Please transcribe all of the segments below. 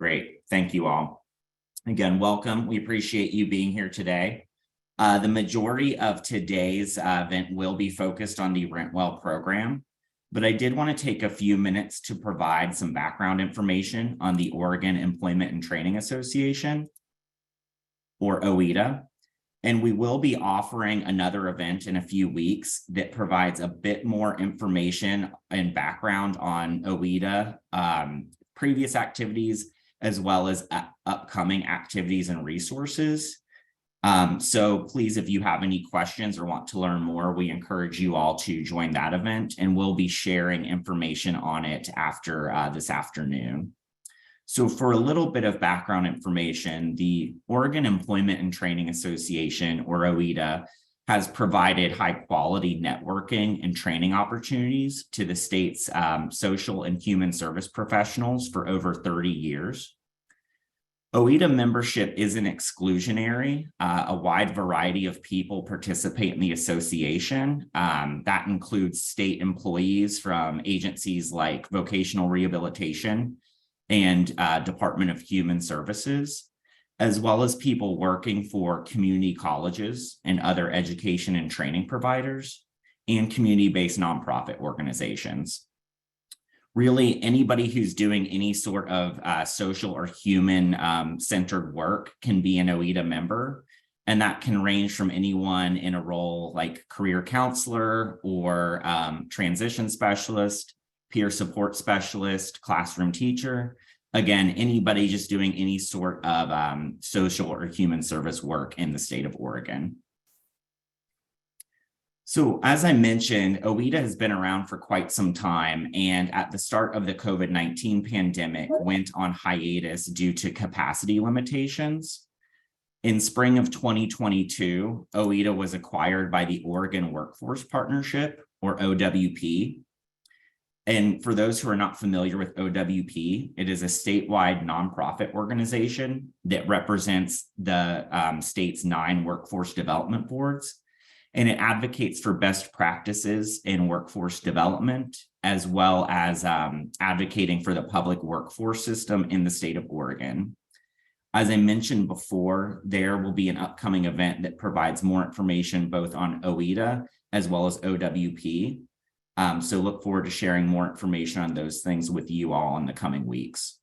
Great. Thank you all. Again, welcome. We appreciate you being here today. The majority of today's event will be focused on the Rent Well program, but I did want to take a few minutes to provide some background information on the Oregon Employment and Training Association, or OETA. And we will be offering another event in a few weeks that provides a bit more information and background on OETA, previous activities, as well as upcoming activities and resources. So please, if you have any questions or want to learn more, we encourage you all to join that event, and we'll be sharing information on it after this afternoon. So for a little bit of background information, the Oregon Employment and Training Association, or OETA, has provided high quality networking and training opportunities to the state's social and human service professionals for over 30 years. OETA membership isn't exclusionary. A wide variety of people participate in the association. That includes state employees from agencies like Vocational Rehabilitation and Department of Human Services, as well as people working for community colleges and other education and training providers, and community-based nonprofit organizations. Really, anybody who's doing any sort of social or human-centered work can be an OETA member, and that can range from anyone in a role like career counselor or transition specialist, peer support specialist, classroom teacher. Again, anybody just doing any sort of social or human service work in the state of Oregon. So as I mentioned, OETA has been around for quite some time, and at the start of the COVID-19 pandemic went on hiatus due to capacity limitations. In spring of 2022, OETA was acquired by the Oregon Workforce Partnership, or OWP. And for those who are not familiar with OWP, it is a statewide nonprofit organization that represents the state's 9 workforce development boards. And it advocates for best practices in workforce development, as well as advocating for the public workforce system in the state of Oregon. As I mentioned before, there will be an upcoming event that provides more information both on OETA as well as OWP. So look forward to sharing more information on those things with you all in the coming weeks.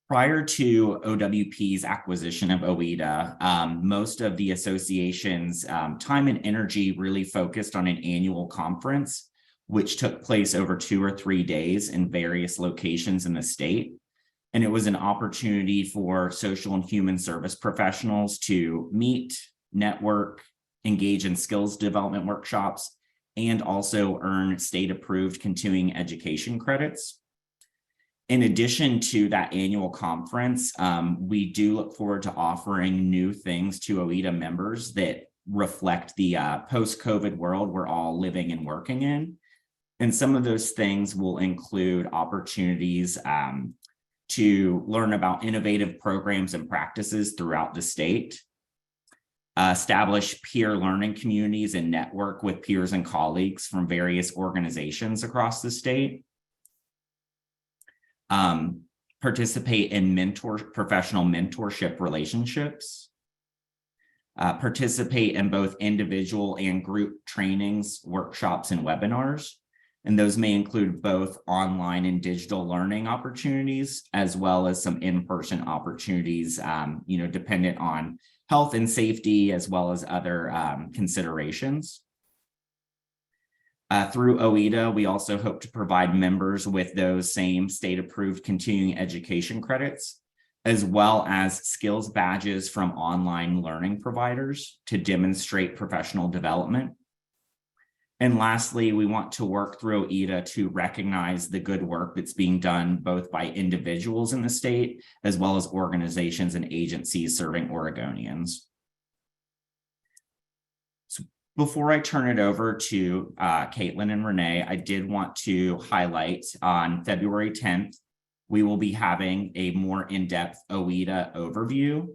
Prior to OWP's acquisition of OETA, most of the association's time and energy really focused on an annual conference, which took place over 2 or 3 days in various locations in the state. And it was an opportunity for social and human service professionals to meet, network, engage in skills development workshops, and also earn state-approved continuing education credits. In addition to that annual conference, we do look forward to offering new things to OETA members that reflect the post-COVID world we're all living and working in. And some of those things will include opportunities to learn about innovative programs and practices throughout the state, establish peer learning communities and network with peers and colleagues from various organizations across the state, participate in professional mentorship relationships, participate in both individual and group trainings, workshops, and webinars. And those may include both online and digital learning opportunities, as well as some in-person opportunities, dependent on health and safety, as well as other considerations. Through OETA, we also hope to provide members with those same state-approved continuing education credits, as well as skills badges from online learning providers to demonstrate professional development. And lastly, we want to work through OETA to recognize the good work that's being done both by individuals in the state, as well as organizations and agencies serving Oregonians. So before I turn it over to Caitlin and Renee, I did want to highlight on February 10th, we will be having a more in-depth OETA overview,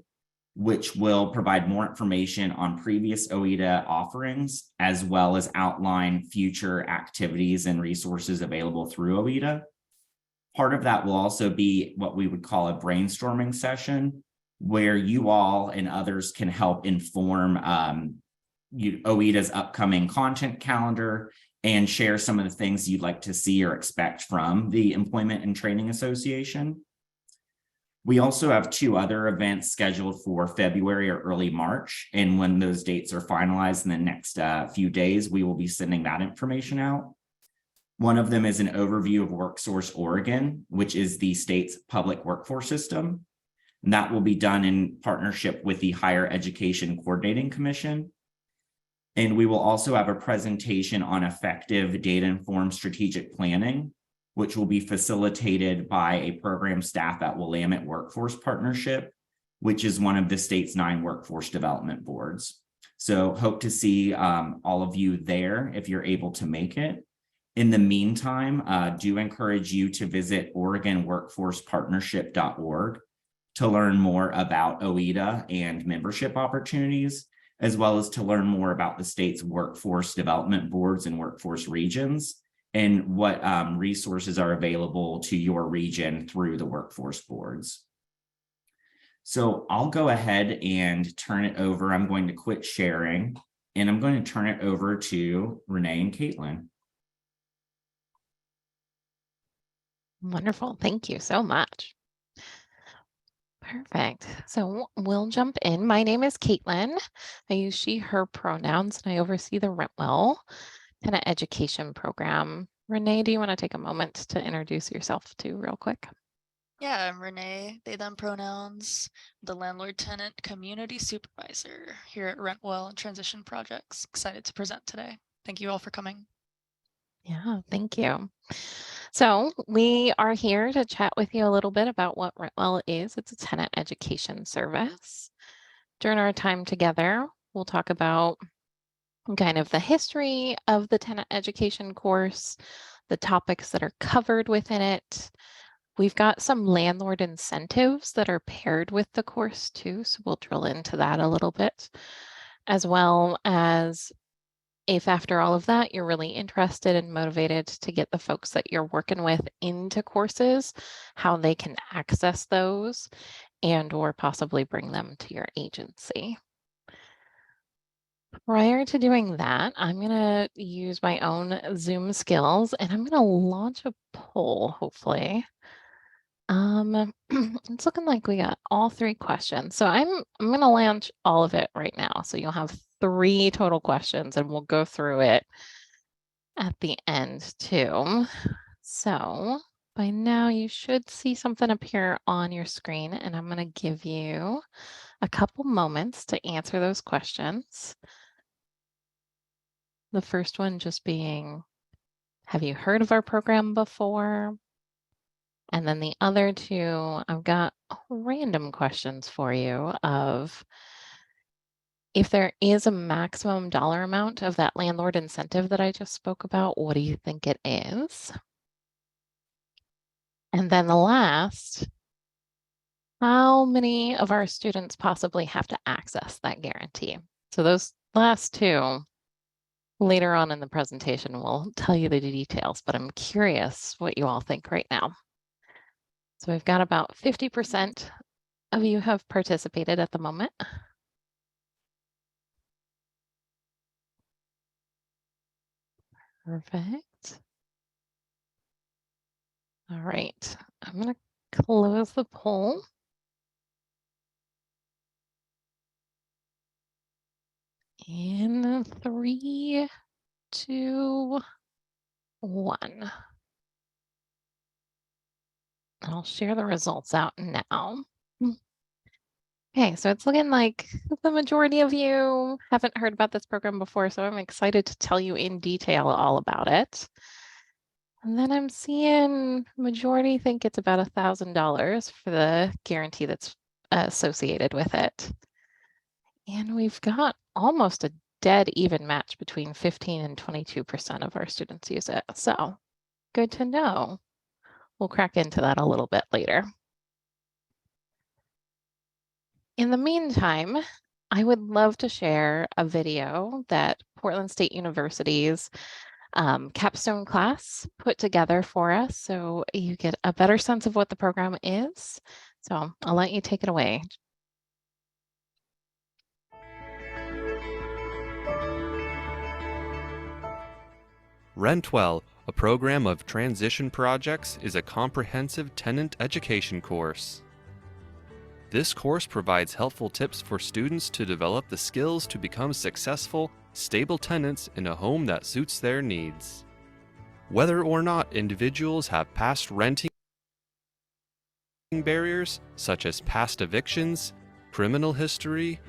which will provide more information on previous OETA offerings, as well as outline future activities and resources available through OETA. Part of that will also be what we would call a brainstorming session, where you all and others can help inform OETA's upcoming content calendar and share some of the things you'd like to see or expect from the Employment and Training Association. We also have 2 other events scheduled for February or early March. And when those dates are finalized in the next few days, we will be sending that information out. One of them is an overview of WorkSource Oregon, which is the state's public workforce system. And that will be done in partnership with the Higher Education Coordinating Commission. And we will also have a presentation on effective data-informed strategic planning, which will be facilitated by a program staff at Willamette Workforce Partnership, which is one of the state's 9 workforce development boards. So hope to see all of you there if you're able to make it. In the meantime, do encourage you to visit OregonWorkforcePartnership.org to learn more about OETA and membership opportunities, as well as to learn more about the state's workforce development boards and workforce regions, and what resources are available to your region through the workforce boards. So I'll go ahead and turn it over. I'm going to quit sharing, and I'm going to turn it over to Renee and Caitlin. Wonderful. Thank you so much. Perfect. So we'll jump in. My name is Caitlin. I use she, her pronouns, and I oversee the Rentwell Tenant Education Program. Renee, do you want to take a moment to introduce yourself too real quick? Yeah, I'm Renee, they, them pronouns, the landlord-tenant community supervisor here at Rentwell and Transition Projects. Excited to present today. Thank you all for coming. Yeah, thank you. So we are here to chat with you a little bit about what Rentwell is. It's a tenant education service. During our time together, we'll talk about kind of the history of the tenant education course, the topics that are covered within it. We've got some landlord incentives that are paired with the course too, so we'll drill into that a little bit, as well as if after all of that, you're really interested and motivated to get the folks that you're working with into courses, how they can access those and or possibly bring them to your agency. Prior to doing that, I'm going to use my own Zoom skills and I'm going to launch a poll, hopefully. It's looking like we got all 3 questions. So I'm going to launch all of it right now. So you'll have 3 total questions and we'll go through it at the end too. So by now you should see something appear on your screen and I'm going to give you a couple moments to answer those questions. The first one just being, have you heard of our program before? And then the other 2, I've got random questions for you of if there is a maximum dollar amount of that landlord incentive that I just spoke about, what do you think it is? And then the last, how many of our students possibly have to access that guarantee? So those last 2, later on in the presentation, we'll tell you the details, but I'm curious what you all think right now. So we've got about 50% of you have participated at the moment. Perfect. All right, I'm going to close the poll. In 3, 2, 1. I'll share the results out now. Okay, so it's looking like the majority of you haven't heard about this program before, so I'm excited to tell you in detail all about it. And then I'm seeing majority think it's about $1,000 for the guarantee that's associated with it. And we've got almost a dead even match between 15 and 22% of our students use it. So good to know. We'll crack into that a little bit later. In the meantime, I would love to share a video that Portland State University's capstone class put together for us so you get a better sense of what the program is. So I'll let you take it away. Rent Well, a program of transition projects, is a comprehensive tenant education course. This course provides helpful tips for students to develop the skills to become successful, stable tenants in a home that suits their needs. Whether or not individuals have past renting barriers, such as past evictions, criminal history,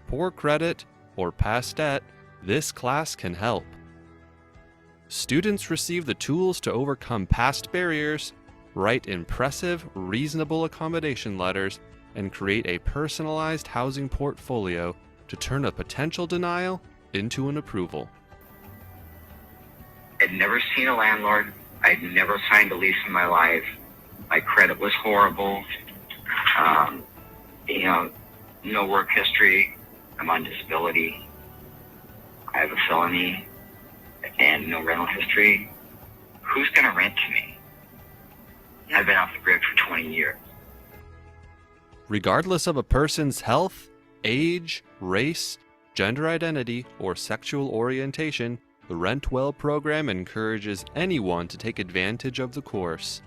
poor credit, or past debt, this class can help. Students receive the tools to overcome past barriers, write impressive, reasonable accommodation letters, and create a personalized housing portfolio to turn a potential denial into an approval. I'd never seen a landlord. I'd never signed a lease in my life. My credit was horrible. No work history. I'm on disability. I have a felony and no rental history. Who's going to rent to me? I've been off the grid for 20 years. Regardless of a person's health, age, race, gender identity, or sexual orientation, the Rent Well program encourages anyone to take advantage of the course.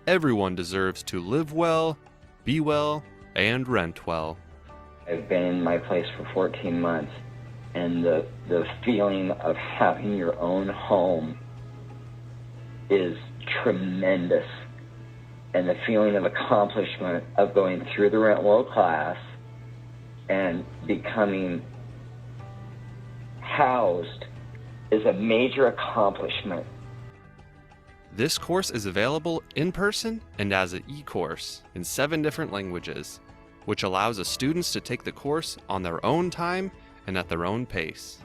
Everyone deserves to live well, be well, and rent well. I've been in my place for 14 months, and the feeling of having your own home is tremendous. And the feeling of accomplishment of going through the Rent Well class and becoming housed is a major accomplishment. This course is available in person and as an e-course in 7 different languages, which allows the students to take the course on their own time and at their own pace.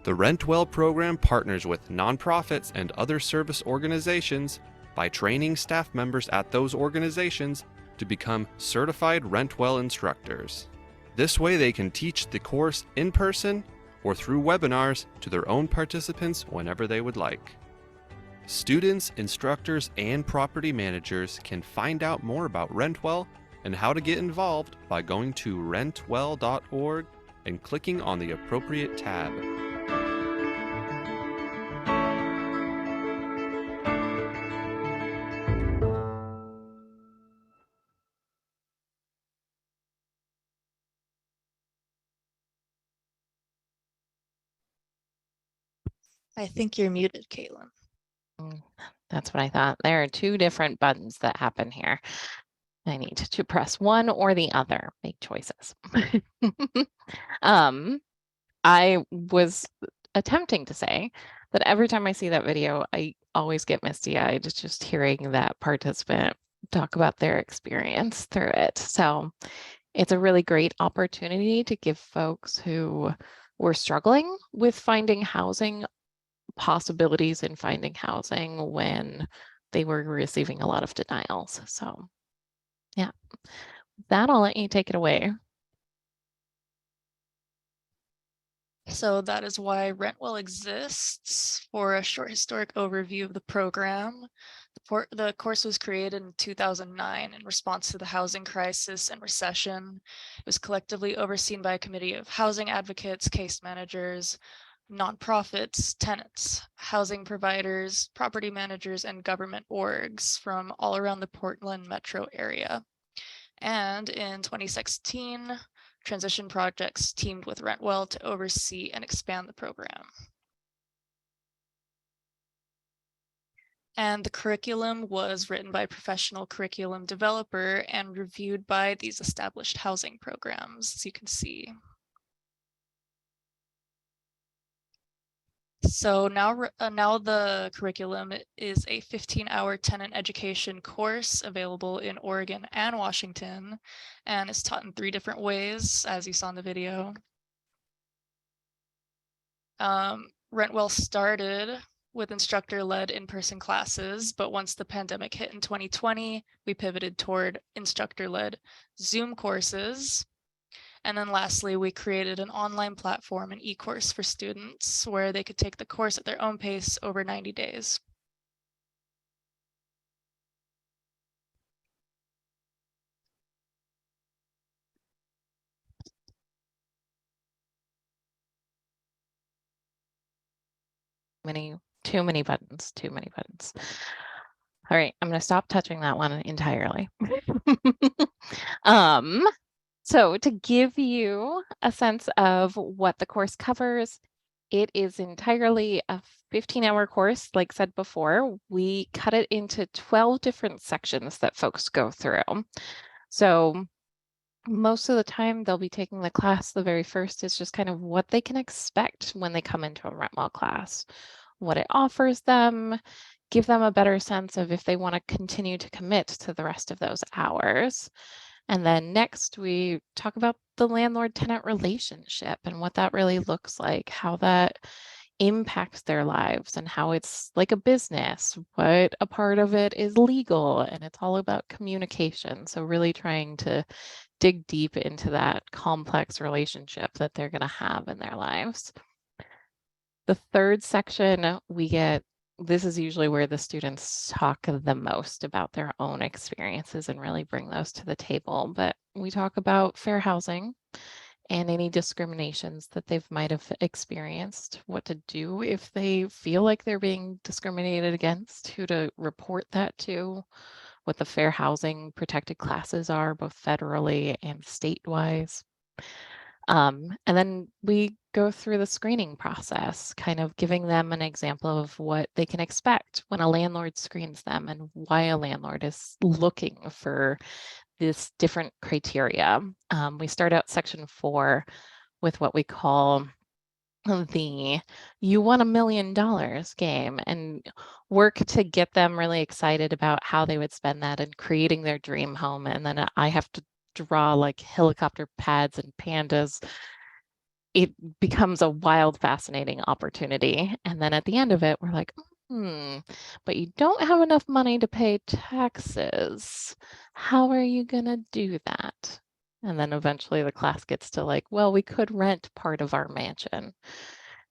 The Rent Well program partners with nonprofits and other service organizations by training staff members at those organizations to become certified Rent Well instructors. This way they can teach the course in person or through webinars to their own participants whenever they would like. Students, instructors, and property managers can find out more about Rent Well and how to get involved by going to rentwell.org and clicking on the appropriate tab. I think you're muted, Caitlin. That's what I thought. There are 2 different buttons that happen here. I need to press one or the other. Make choices. I was attempting to say that every time I see that video, I always get misty-eyed just hearing that participant talk about their experience through it. So it's a really great opportunity to give folks who were struggling with finding housing possibilities in finding housing when they were receiving a lot of denials. So yeah, that I'll let you take it away. So that is why Rent Well exists. For a short historic overview of the program, the course was created in 2009 in response to the housing crisis and recession. It was collectively overseen by a committee of housing advocates, case managers, nonprofits, tenants, housing providers, property managers, and government orgs from all around the Portland metro area. And in 2016, Transition Projects teamed with Rent Well to oversee and expand the program. And the curriculum was written by a professional curriculum developer and reviewed by these established housing programs, as you can see. So now the curriculum is a 15-hour tenant education course available in Oregon and Washington, and it's taught in 3 different ways, as you saw in the video. Rent Well started with instructor-led in-person classes, but once the pandemic hit in 2020, we pivoted toward instructor-led Zoom courses. And then lastly, we created an online platform, an e-course for students where they could take the course at their own pace over 90 days. Too many buttons. All right, I'm going to stop touching that one entirely. So to give you a sense of what the course covers, it is entirely a 15-hour course. Like said before, we cut it into 12 different sections that folks go through. So most of the time they'll be taking the class. The very first is just kind of what they can expect when they come into a Rentwell class, what it offers them, give them a better sense of if they want to continue to commit to the rest of those hours. And then next we talk about the landlord-tenant relationship and what that really looks like, how that impacts their lives and how it's like a business, what a part of it is legal, and it's all about communication. So really trying to dig deep into that complex relationship that they're going to have in their lives. The third section this is usually where the students talk the most about their own experiences and really bring those to the table. But we talk about fair housing and any discriminations that they might have experienced, what to do if they feel like they're being discriminated against, who to report that to, what the fair housing protected classes are, both federally and state-wise. And then we go through the screening process, kind of giving them an example of what they can expect when a landlord screens them and why a landlord is looking for this different criteria. We start out section 4 with what we call the "you won $1 million" game and work to get them really excited about how they would spend that in creating their dream home. And then I have to draw like helicopter pads and pandas. It becomes a wild, fascinating opportunity. And then at the end of it, we're like, but you don't have enough money to pay taxes. How are you going to do that? And then eventually the class gets to like, well, we could rent part of our mansion.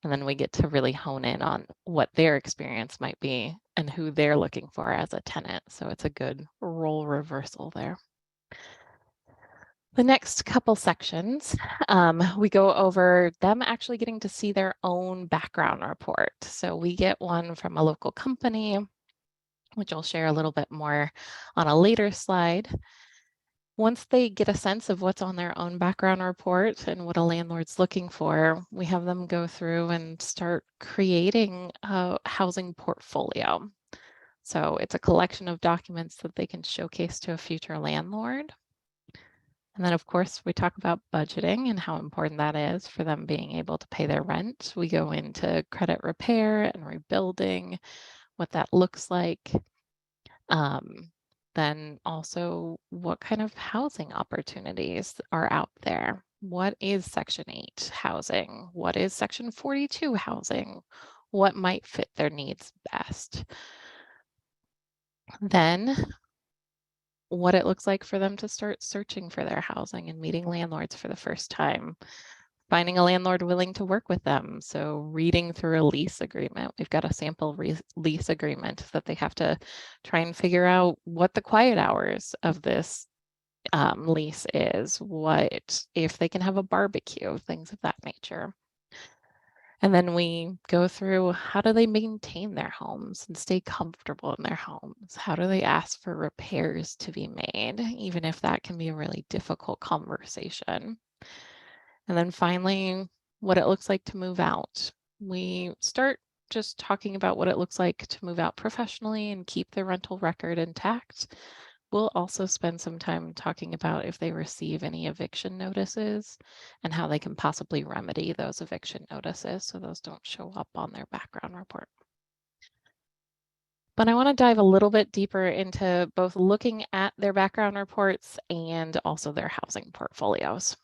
And then we get to really hone in on what their experience might be and who they're looking for as a tenant. So it's a good role reversal there. The next couple sections, we go over them actually getting to see their own background report. So we get one from a local company, which I'll share a little bit more on a later slide. Once they get a sense of what's on their own background report and what a landlord's looking for, we have them go through and start creating a housing portfolio. So it's a collection of documents that they can showcase to a future landlord. And then, of course, we talk about budgeting and how important that is for them being able to pay their rent. We go into credit repair and rebuilding, what that looks like. Then also what kind of housing opportunities are out there. What is Section 8 housing? What is Section 42 housing? What might fit their needs best? Then what it looks like for them to start searching for their housing and meeting landlords for the first time, finding a landlord willing to work with them. So reading through a lease agreement, we've got a sample lease agreement that they have to try and figure out what the quiet hours of this lease is, what if they can have a barbecue, things of that nature. And then we go through how do they maintain their homes and stay comfortable in their homes? How do they ask for repairs to be made, even if that can be a really difficult conversation? And then finally, what it looks like to move out. We start just talking about what it looks like to move out professionally and keep their rental record intact. We'll also spend some time talking about if they receive any eviction notices and how they can possibly remedy those eviction notices so those don't show up on their background report. But I want to dive a little bit deeper into both looking at their background reports and also their housing portfolios.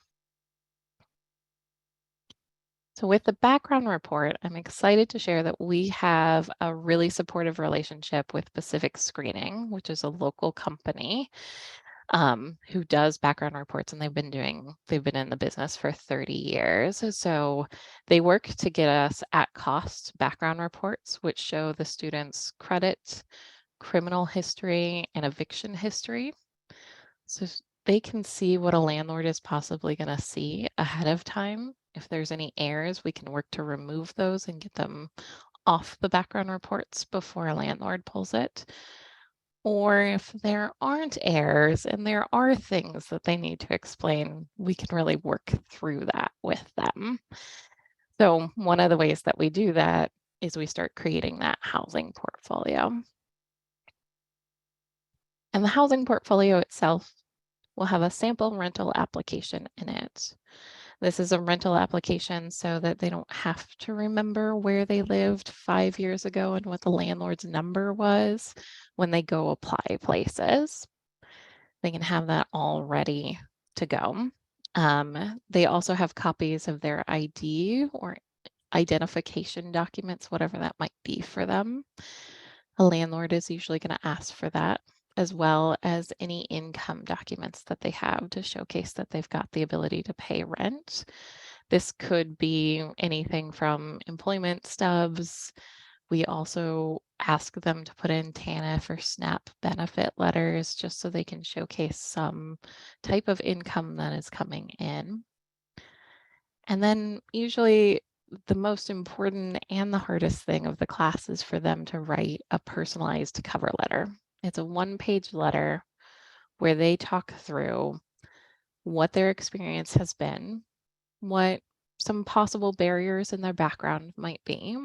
So with the background report, I'm excited to share that we have a really supportive relationship with Pacific Screening, which is a local company. who does background reports, and they've been in the business for 30 years. So they work to get us at cost background reports, which show the students' credit, criminal history, and eviction history. So they can see what a landlord is possibly going to see ahead of time. If there's any errors, we can work to remove those and get them off the background reports before a landlord pulls it. Or if there aren't errors and there are things that they need to explain, we can really work through that with them. So one of the ways that we do that is we start creating that housing portfolio. And the housing portfolio itself will have a sample rental application in it. This is a rental application so that they don't have to remember where they lived 5 years ago and what the landlord's number was when they go apply places. They can have that all ready to go. They also have copies of their ID or identification documents, whatever that might be for them. A landlord is usually going to ask for that, as well as any income documents that they have to showcase that they've got the ability to pay rent. This could be anything from employment stubs. We also ask them to put in TANF or SNAP benefit letters just so they can showcase some type of income that is coming in. And then usually the most important and the hardest thing of the class is for them to write a personalized cover letter. It's a one-page letter where they talk through what their experience has been, what some possible barriers in their background might be,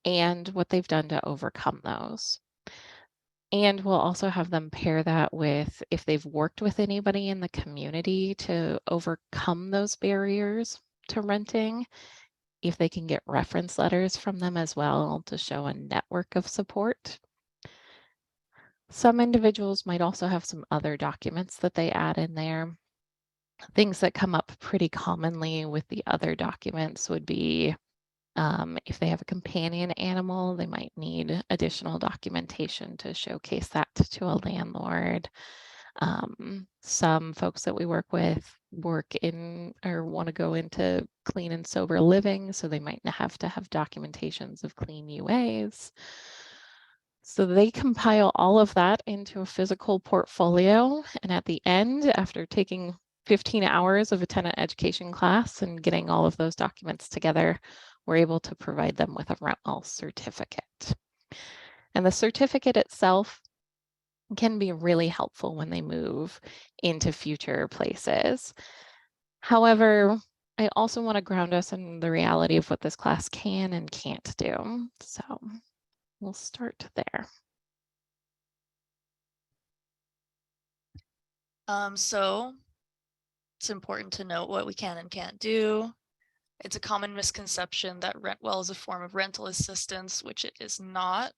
and what they've done to overcome those. And we'll also have them pair that with if they've worked with anybody in the community to overcome those barriers to renting, if they can get reference letters from them as well to show a network of support. Some individuals might also have some other documents that they add in there. Things that come up pretty commonly with the other documents would be if they have a companion animal, they might need additional documentation to showcase that to a landlord. Some folks that we work with work in or want to go into clean and sober living, so they might have to have documentations of clean UAs. So they compile all of that into a physical portfolio, and at the end, after taking 15 hours of a tenant education class and getting all of those documents together, we're able to provide them with a RentWell certificate. And the certificate itself can be really helpful when they move into future places. However, I also want to ground us in the reality of what this class can and can't do. So we'll start there. So it's important to note what we can and can't do. It's a common misconception that RentWell is a form of rental assistance, which it is not.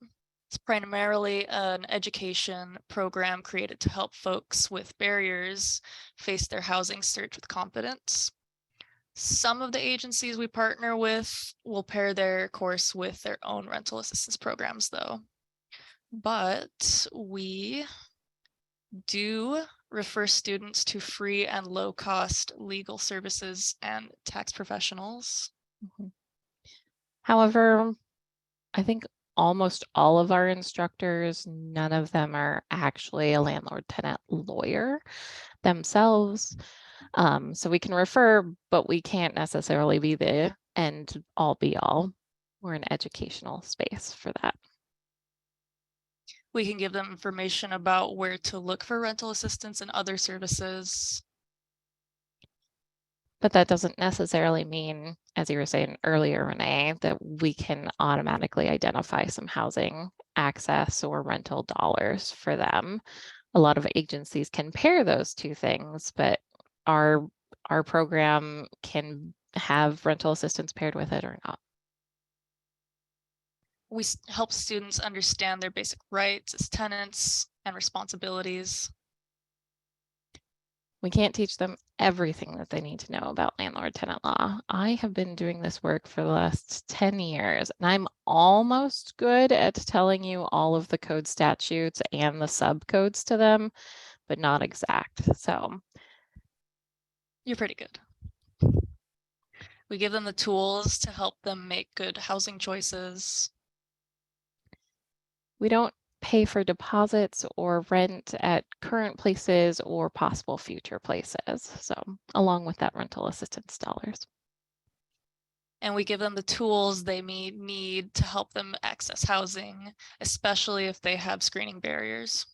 It's primarily an education program created to help folks with barriers face their housing search with confidence. Some of the agencies we partner with will pair their course with their own rental assistance programs, though. But we do refer students to free and low-cost legal services and tax professionals. However, I think almost all of our instructors, none of them are actually a landlord-tenant lawyer themselves. So we can refer, but we can't necessarily be the end all be all. We're an educational space for that. We can give them information about where to look for rental assistance and other services. But that doesn't necessarily mean, as you were saying earlier, Renee, that we can automatically identify some housing access or rental dollars for them. A lot of agencies can pair those two things, but our program can have rental assistance paired with it or not. We help students understand their basic rights as tenants and responsibilities. We can't teach them everything that they need to know about landlord-tenant law. I have been doing this work for the last 10 years, and I'm almost good at telling you all of the code statutes and the subcodes to them, but not exact. So You're pretty good. We give them the tools to help them make good housing choices. we don't pay for deposits or rent at current places or possible future places. So along with that rental assistance dollars. And we give them the tools they need to help them access housing, especially if they have screening barriers.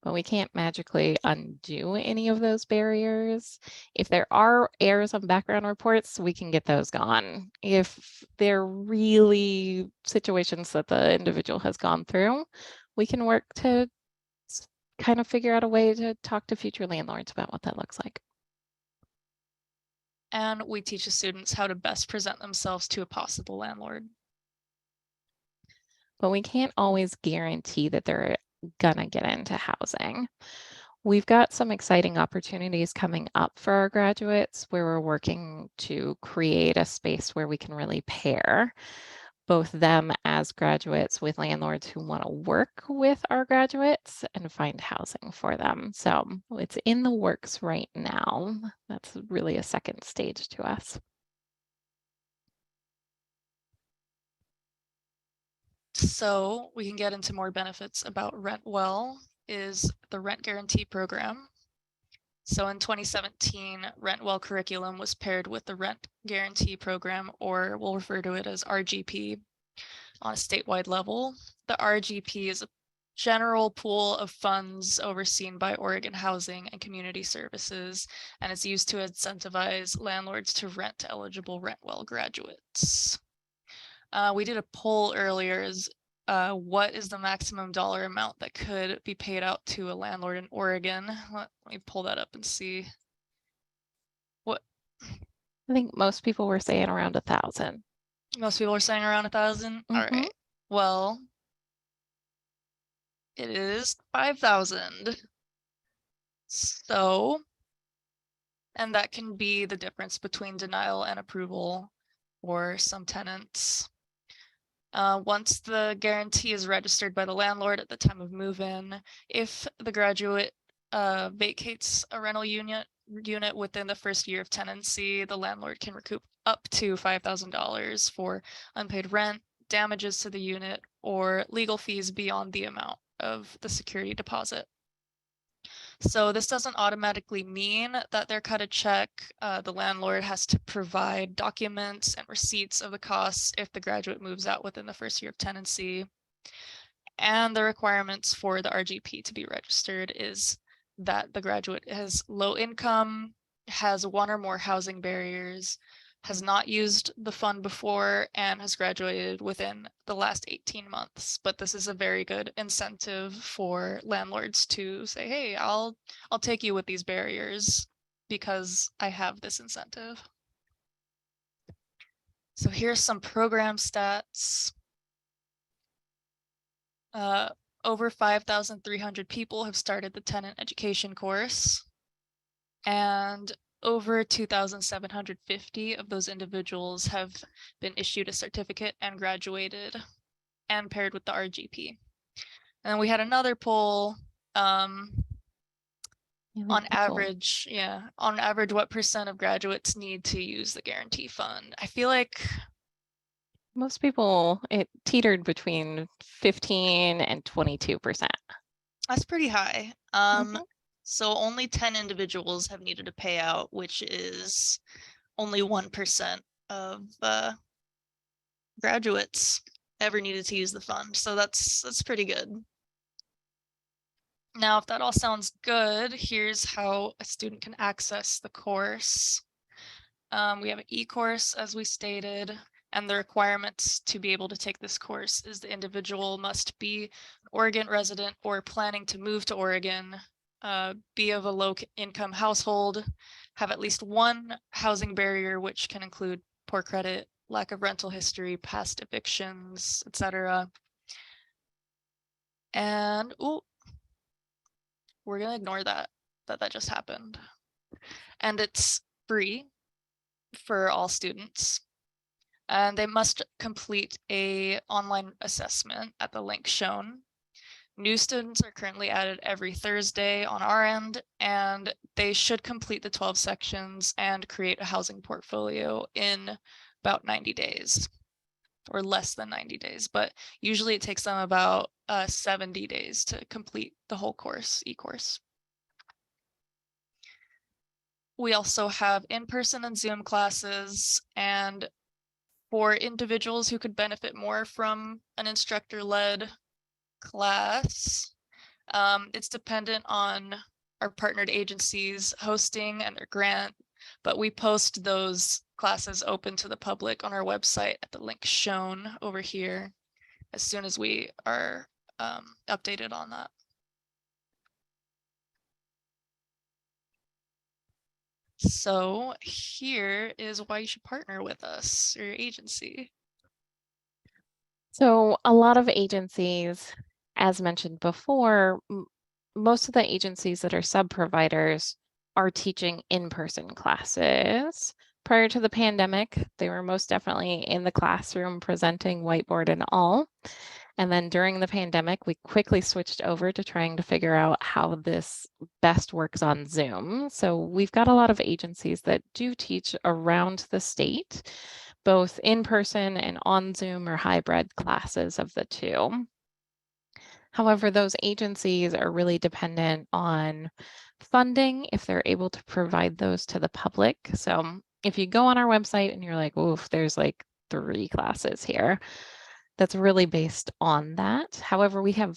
But we can't magically undo any of those barriers. If there are errors on background reports, we can get those gone. If they're really situations that the individual has gone through, we can work to kind of figure out a way to talk to future landlords about what that looks like. And we teach the students how to best present themselves to a possible landlord. But we can't always guarantee that they're gonna get into housing. We've got some exciting opportunities coming up for our graduates where we're working to create a space where we can really pair both them as graduates with landlords who want to work with our graduates and find housing for them. So it's in the works right now. That's really a second stage to us. So we can get into more benefits about RentWell is the rent guarantee program. So in 2017, RentWell curriculum was paired with the rent guarantee program, or we'll refer to it as RGP, on a statewide level. The RGP is a general pool of funds overseen by Oregon Housing and Community Services, and it's used to incentivize landlords to rent to eligible RentWell graduates. We did a poll earlier, is what is the maximum dollar amount that could be paid out to a landlord in Oregon? Let me pull that up and see. What? I think most people were saying around 1,000. Most people are saying around 1,000. All right. Well, it is 5,000. So, and that can be the difference between denial and approval for some tenants. Once the guarantee is registered by the landlord at the time of move-in, if the graduate vacates a rental unit within the first year of tenancy, the landlord can recoup up to $5,000 for unpaid rent, damages to the unit, or legal fees beyond the amount of the security deposit. So this doesn't automatically mean that they're cut a check. The landlord has to provide documents and receipts of the costs if the graduate moves out within the first year of tenancy. And the requirements for the RGP to be registered is that the graduate has low income, has one or more housing barriers, has not used the fund before, and has graduated within the last 18 months. But this is a very good incentive for landlords to say, hey, I'll take you with these barriers because I have this incentive. So here's some program stats. Over 5,300 people have started the tenant education course, and over 2,750 of those individuals have been issued a certificate and graduated and paired with the RGP. And then we had another poll, on average, what percent of graduates need to use the guarantee fund? I feel like most people, it teetered between 15 and 22%. That's pretty high. So only 10 individuals have needed to pay out, which is only 1% of graduates ever needed to use the fund. So that's pretty good. Now, if that all sounds good, here's how a student can access the course. We have an e-course, as we stated, and the requirements to be able to take this course is the individual must be an Oregon resident or planning to move to Oregon, be of a low income household, have at least one housing barrier, which can include poor credit, lack of rental history, past evictions, etc. And we're gonna ignore that just happened. And it's free for all students. And they must complete an online assessment at the link shown. New students are currently added every Thursday on our end, and they should complete the 12 sections and create a housing portfolio in about 90 days or less than 90 days, but usually it takes them about 70 days to complete the whole course, e-course. We also have in-person and Zoom classes, and for individuals who could benefit more from an instructor-led class, it's dependent on our partnered agencies hosting and their grant, but we post those classes open to the public on our website at the link shown over here as soon as we are updated on that. So here is why you should partner with us or your agency. So a lot of agencies, as mentioned before, most of the agencies that are sub-providers are teaching in-person classes. Prior to the pandemic, they were most definitely in the classroom presenting, whiteboard and all. And then during the pandemic, we quickly switched over to trying to figure out how this best works on Zoom. So we've got a lot of agencies that do teach around the state, both in person and on Zoom or hybrid classes of the two. However, those agencies are really dependent on funding if they're able to provide those to the public. So if you go on our website and you're like, oof, there's like 3 classes here, that's really based on that. However, we have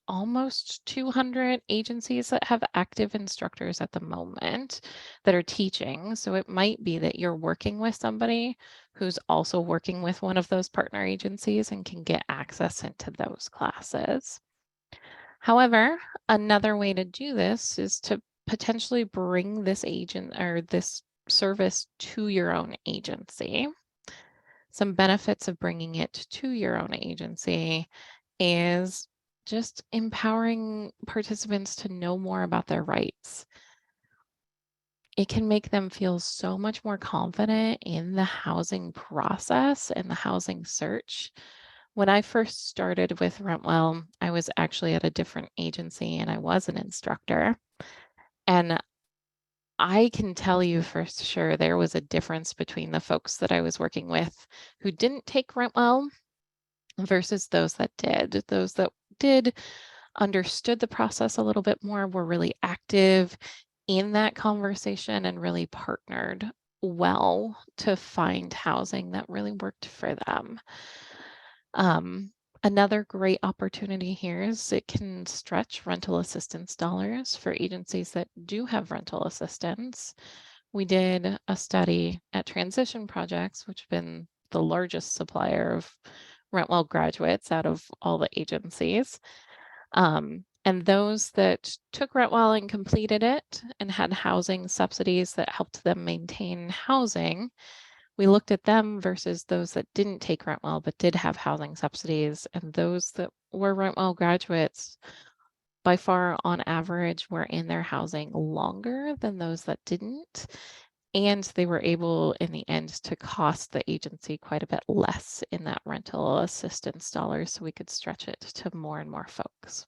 almost 200 agencies that have active instructors at the moment that are teaching. So it might be that you're working with somebody who's also working with one of those partner agencies and can get access into those classes. However, another way to do this is to potentially bring this agent or this service to your own agency. Some benefits of bringing it to your own agency is just empowering participants to know more about their rights. It can make them feel so much more confident in the housing process and the housing search. When I first started with Rentwell, I was actually at a different agency and I was an instructor. And I can tell you for sure there was a difference between the folks that I was working with who didn't take Rentwell versus those that did. Those that did understood the process a little bit more, were really active in that conversation and really partnered well to find housing that really worked for them. Another great opportunity here is it can stretch rental assistance dollars for agencies that do have rental assistance. We did a study at Transition Projects, which has been the largest supplier of Rentwell graduates out of all the agencies. And those that took Rentwell and completed it and had housing subsidies that helped them maintain housing, we looked at them versus those that didn't take Rentwell but did have housing subsidies. And those that were Rentwell graduates, by far on average, were in their housing longer than those that didn't. And they were able in the end to cost the agency quite a bit less in that rental assistance dollars, so we could stretch it to more and more folks.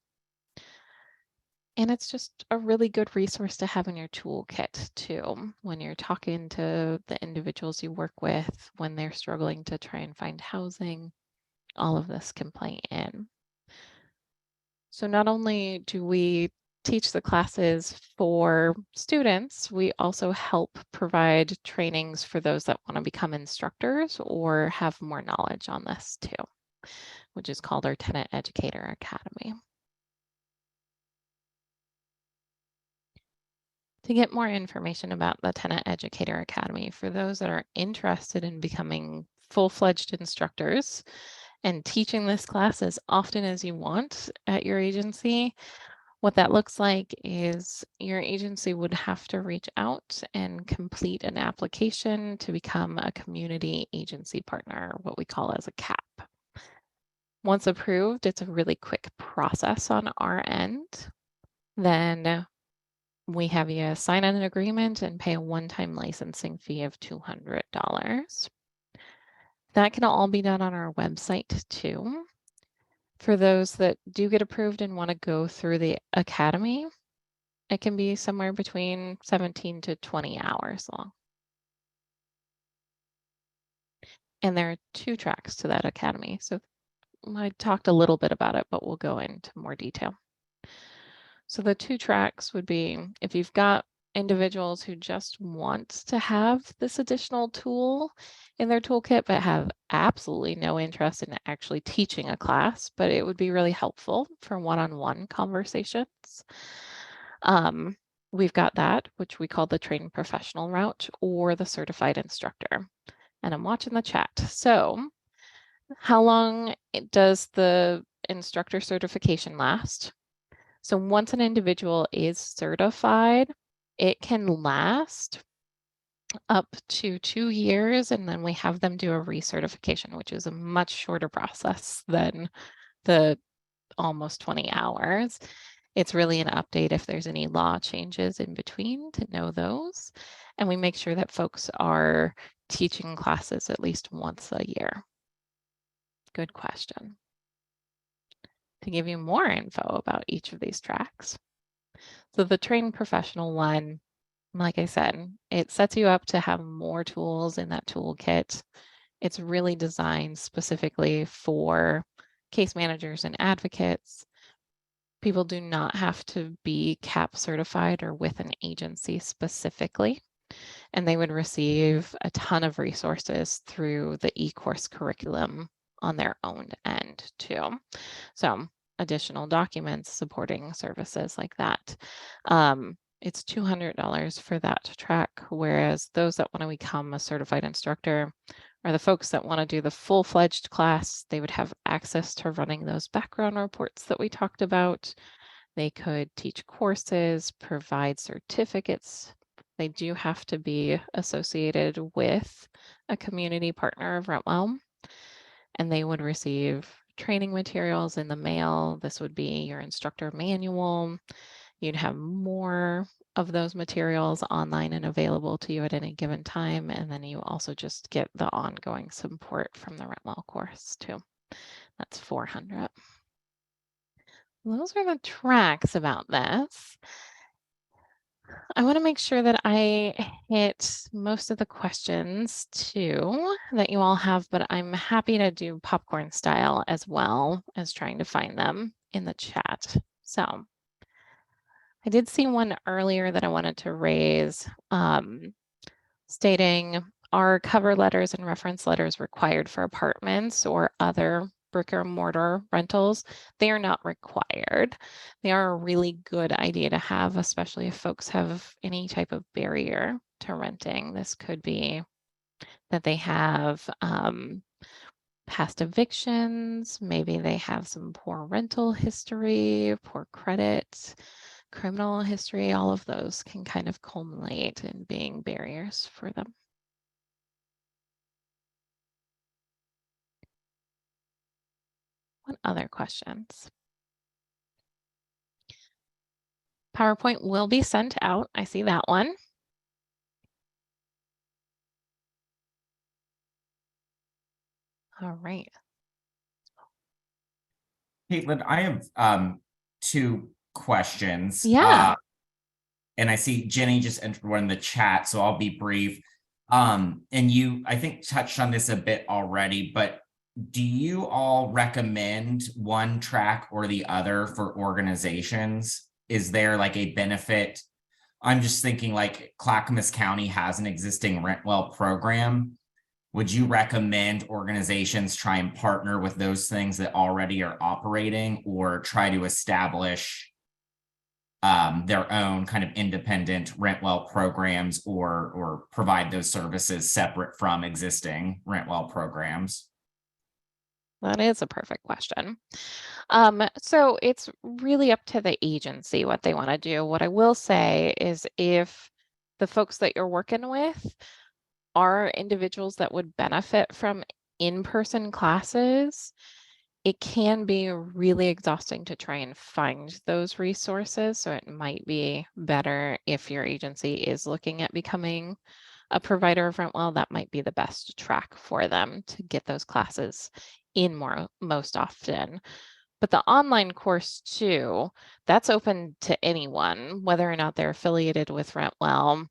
And it's just a really good resource to have in your toolkit too, when you're talking to the individuals you work with, when they're struggling to try and find housing, all of this can play in. So not only do we teach the classes for students, we also help provide trainings for those that want to become instructors or have more knowledge on this too, which is called our Tenant Educator Academy. To get more information about the Tenant Educator Academy, for those that are interested in becoming full-fledged instructors and teaching this class as often as you want at your agency, what that looks like is your agency would have to reach out and complete an application to become a community agency partner, what we call as a CAP. Once approved, it's a really quick process on our end. Then we have you sign an agreement and pay a one-time licensing fee of $200. That can all be done on our website too. For those that do get approved and want to go through the academy, it can be somewhere between 17 to 20 hours long. And there are 2 tracks to that academy. So I talked a little bit about it, but we'll go into more detail. So the 2 tracks would be, if you've got individuals who just want to have this additional tool in their toolkit, but have absolutely no interest in actually teaching a class, but it would be really helpful for one-on-one conversations. We've got that, which we call the trained professional route, or the certified instructor. And I'm watching the chat. So how long does the instructor certification last? So once an individual is certified, it can last up to 2 years, and then we have them do a recertification, which is a much shorter process than the almost 20 hours. It's really an update if there's any law changes in between to know those. And we make sure that folks are teaching classes at least once a year. Good question. To give you more info about each of these tracks. So the trained professional one, like I said, it sets you up to have more tools in that toolkit. It's really designed specifically for case managers and advocates. People do not have to be CAP certified or with an agency specifically, and they would receive a ton of resources through the e-course curriculum on their own end too. So additional documents, supporting services like that. It's $200 for that track, whereas those that want to become a certified instructor or the folks that want to do the full-fledged class, they would have access to running those background reports that we talked about. They could teach courses, provide certificates. They do have to be associated with a community partner of Rentwell, and they would receive training materials in the mail. This would be your instructor manual. You'd have more of those materials online and available to you at any given time. And then you also just get the ongoing support from the Rentwell course too. That's $400. Those are the tracks about this. I want to make sure that I hit most of the questions too that you all have, but I'm happy to do popcorn style as well as trying to find them in the chat. So I did see one earlier that I wanted to raise, stating, are cover letters and reference letters required for apartments or other brick or mortar rentals? They are not required. They are a really good idea to have, especially if folks have any type of barrier to renting. This could be that they have past evictions, maybe they have some poor rental history, poor credit, criminal history. All of those can kind of culminate in being barriers for them. What other questions? PowerPoint will be sent out. I see that one. All right. Caitlin, I have 2 questions. Yeah. And I see Jenny just entered one in the chat, so I'll be brief. And you, I think, touched on this a bit already, but do you all recommend one track or the other for organizations? Is there like a benefit? I'm just thinking like Clackamas County has an existing Rentwell program. Would you recommend organizations try and partner with those things that already are operating, or try to establish their own kind of independent Rentwell programs, or provide those services separate from existing Rentwell programs? That is a perfect question. So it's really up to the agency what they want to do. What I will say is, if the folks that you're working with are individuals that would benefit from in-person classes, it can be really exhausting to try and find those resources. So it might be better if your agency is looking at becoming a provider of Rentwell, that might be the best track for them to get those classes in most often. But the online course too, that's open to anyone, whether or not they're affiliated with Rentwell,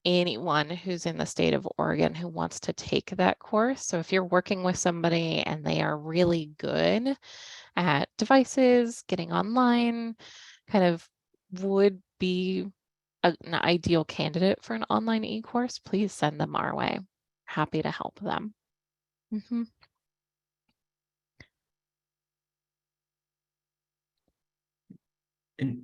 anyone who's in the state of Oregon who wants to take that course. So if you're working with somebody and they are really good at devices, getting online, kind of would be an ideal candidate for an online e-course, please send them our way. Happy to help them. And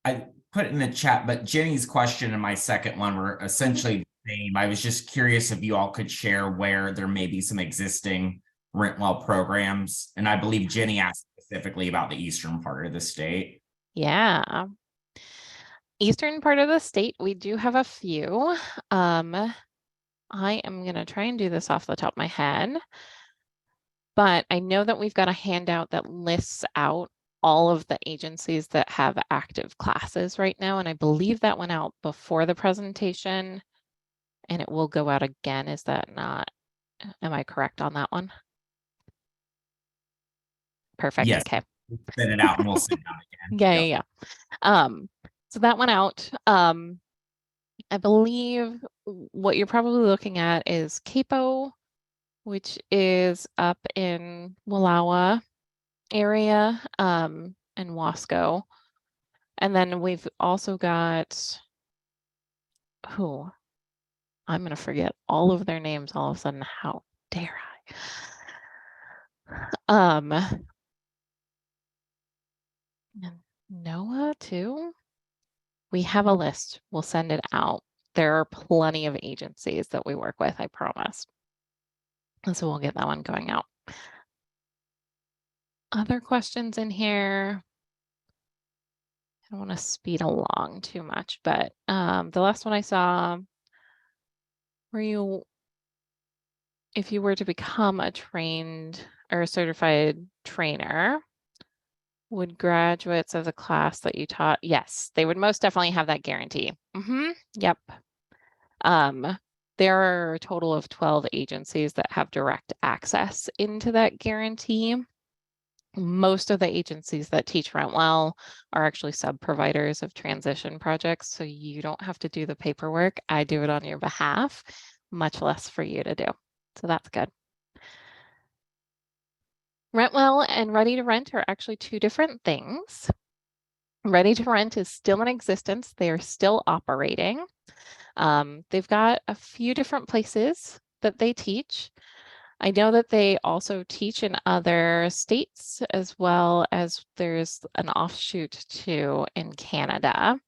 I put it in the chat, but Jenny's question and my second one were essentially the same. I was just curious if you all could share where there may be some existing Rentwell programs. And I believe Jenny asked specifically about the eastern part of the state. Yeah. Eastern part of the state, we do have a few. I am going to try and do this off the top of my head, but I know that we've got a handout that lists out all of the agencies that have active classes right now. And I believe that went out before the presentation and it will go out again. Is that not, am I correct on that one? Perfect. Yes. Okay. Send it out and we'll send it out again. Yeah. So that went out. I believe what you're probably looking at is Capo, which is up in Wallowa area, and Wasco. And then we've also got, I'm going to forget all of their names all of a sudden. How dare I? Noah too. We have a list. We'll send it out. There are plenty of agencies that we work with, I promise. And so we'll get that one going out. Other questions in here? I don't want to speed along too much, but the last one I saw, if you were to become a trained or a certified trainer, would graduates of the class that you taught? Yes, they would most definitely have that guarantee. Yep. There are a total of 12 agencies that have direct access into that guarantee. Most of the agencies that teach Rentwell are actually sub-providers of transition projects, so you don't have to do the paperwork. I do it on your behalf, much less for you to do. So that's good. Rentwell and Ready to Rent are actually two different things. Ready to Rent is still in existence. They are still operating. They've got a few different places that they teach. I know that they also teach in other states, as well as there's an offshoot too in Canada.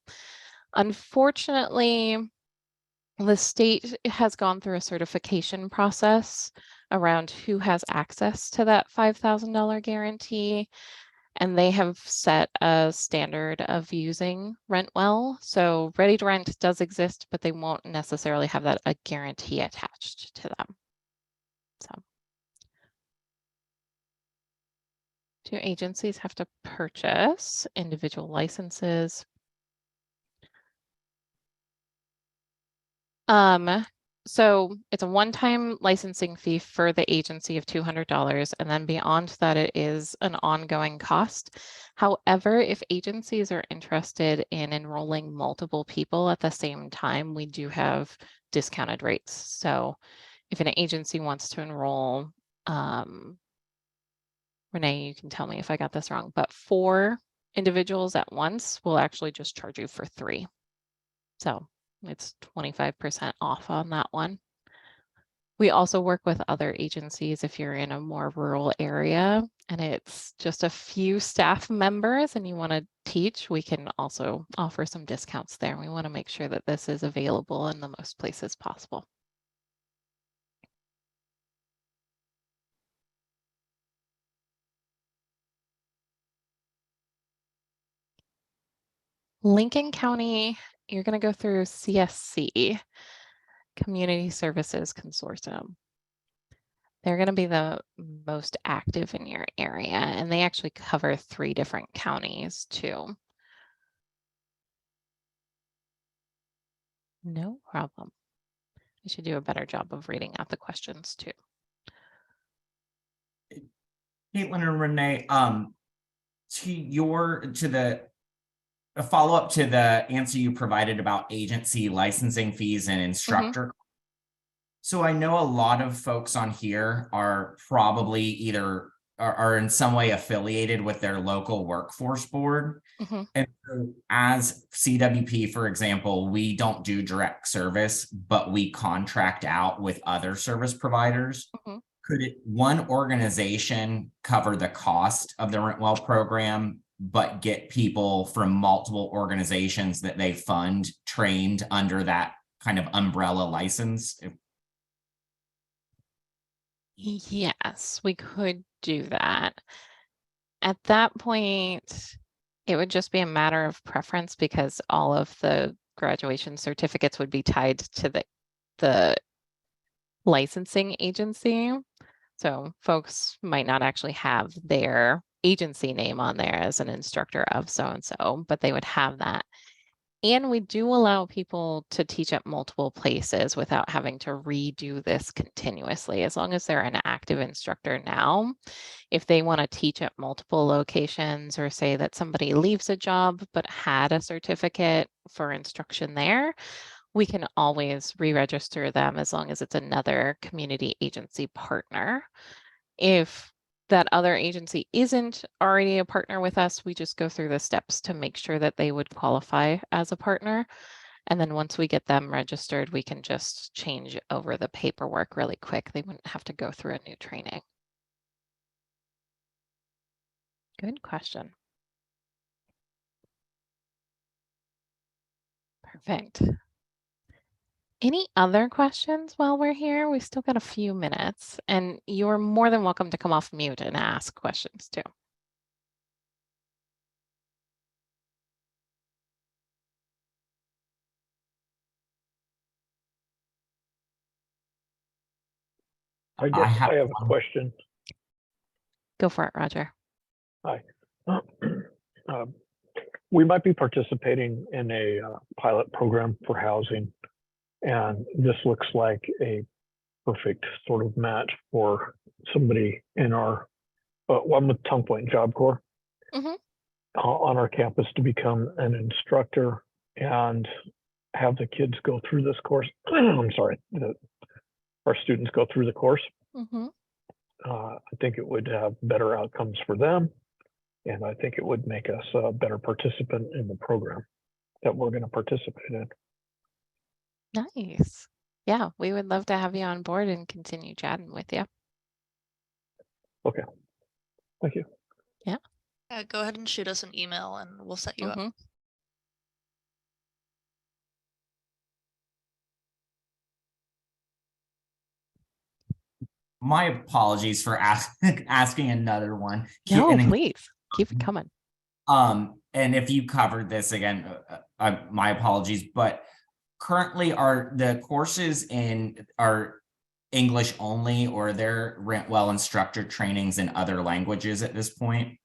Unfortunately, the state has gone through a certification process around who has access to that $5,000 guarantee. And they have set a standard of using Rentwell. So Ready to Rent does exist, but they won't necessarily have a guarantee attached to them. So do agencies have to purchase individual licenses? So it's a one-time licensing fee for the agency of $200, and then beyond that, it is an ongoing cost. However, if agencies are interested in enrolling multiple people at the same time, we do have discounted rates. So if an agency wants to enroll, Renee, you can tell me if I got this wrong, but 4 individuals at once, we'll actually just charge you for 3. So it's 25% off on that one. We also work with other agencies if you're in a more rural area and it's just a few staff members and you want to teach, we can also offer some discounts there. We want to make sure that this is available in the most places possible. Lincoln County, you're going to go through CSC, Community Services Consortium. They're going to be the most active in your area, and they actually cover 3 different counties too. No problem. I should do a better job of reading out the questions too. Caitlin and Renee, a follow-up to the answer you provided about agency licensing fees and instructor. So I know a lot of folks on here are probably either are in some way affiliated with their local workforce board. And so as CWP, for example, we don't do direct service, but we contract out with other service providers. Could one organization cover the cost of the Rentwell program, but get people from multiple organizations that they fund trained under that kind of umbrella license? Yes, we could do that. At that point, it would just be a matter of preference because all of the graduation certificates would be tied to the licensing agency. So folks might not actually have their agency name on there as an instructor of so-and-so, but they would have that. And we do allow people to teach at multiple places without having to redo this continuously, as long as they're an active instructor now. If they want to teach at multiple locations, or say that somebody leaves a job but had a certificate for instruction there, we can always re-register them as long as it's another community agency partner. If that other agency isn't already a partner with us, we just go through the steps to make sure that they would qualify as a partner. And then once we get them registered, we can just change over the paperwork really quick. They wouldn't have to go through a new training. Good question. Perfect. Any other questions while we're here? We've still got a few minutes, and you're more than welcome to come off mute and ask questions too. I guess I have a question. Go for it, Roger. Hi. We might be participating in a pilot program for housing, and this looks like a perfect sort of match for somebody in our, one with Tongue Point Job Corps on our campus to become an instructor and have the kids go through this course. I'm sorry, our students go through the course. I think it would have better outcomes for them. And I think it would make us a better participant in the program that we're going to participate in. Nice. Yeah, we would love to have you on board and continue chatting with you. Okay. Thank you. Yeah. Yeah, go ahead and shoot us an email and we'll set you up. My apologies for asking another one. No, please keep it coming. And if you covered this again, my apologies, but currently are the courses are English only, or are there Rentwell instructor trainings in other languages at this point?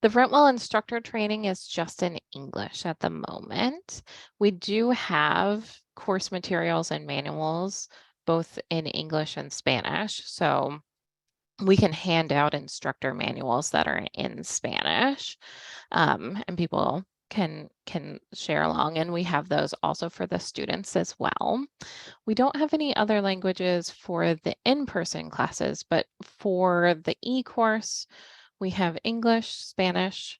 The Rentwell instructor training is just in English at the moment. We do have course materials and manuals both in English and Spanish. So we can hand out instructor manuals that are in Spanish, and people can share along, and we have those also for the students as well. We don't have any other languages for the in-person classes, but for the e-course, we have English, Spanish,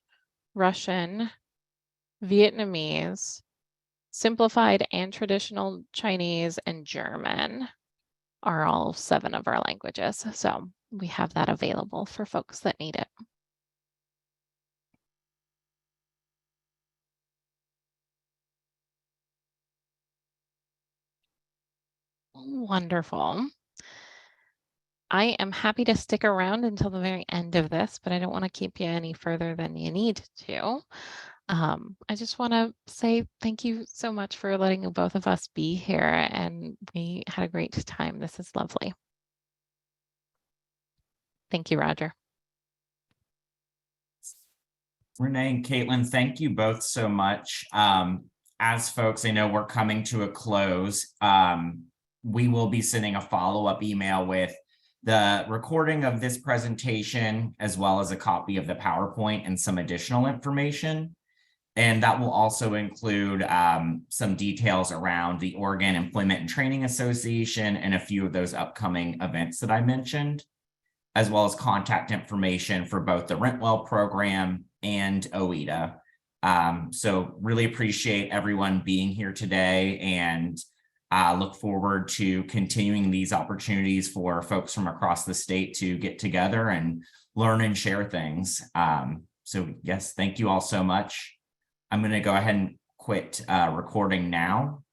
Russian, Vietnamese, simplified and traditional Chinese, and German are all 7 of our languages. So we have that available for folks that need it. Wonderful. I am happy to stick around until the very end of this, but I don't want to keep you any further than you need to. I just want to say thank you so much for letting both of us be here, and we had a great time. This is lovely. Thank you, Roger. Renee and Caitlin, thank you both so much. As folks, I know we're coming to a close. We will be sending a follow-up email with the recording of this presentation, as well as a copy of the PowerPoint and some additional information. And that will also include some details around the Oregon Employment and Training Association and a few of those upcoming events that I mentioned, as well as contact information for both the Rentwell program and OETA. So really appreciate everyone being here today, and look forward to continuing these opportunities for folks from across the state to get together and learn and share things. So yes, thank you all so much. I'm going to go ahead and quit recording now.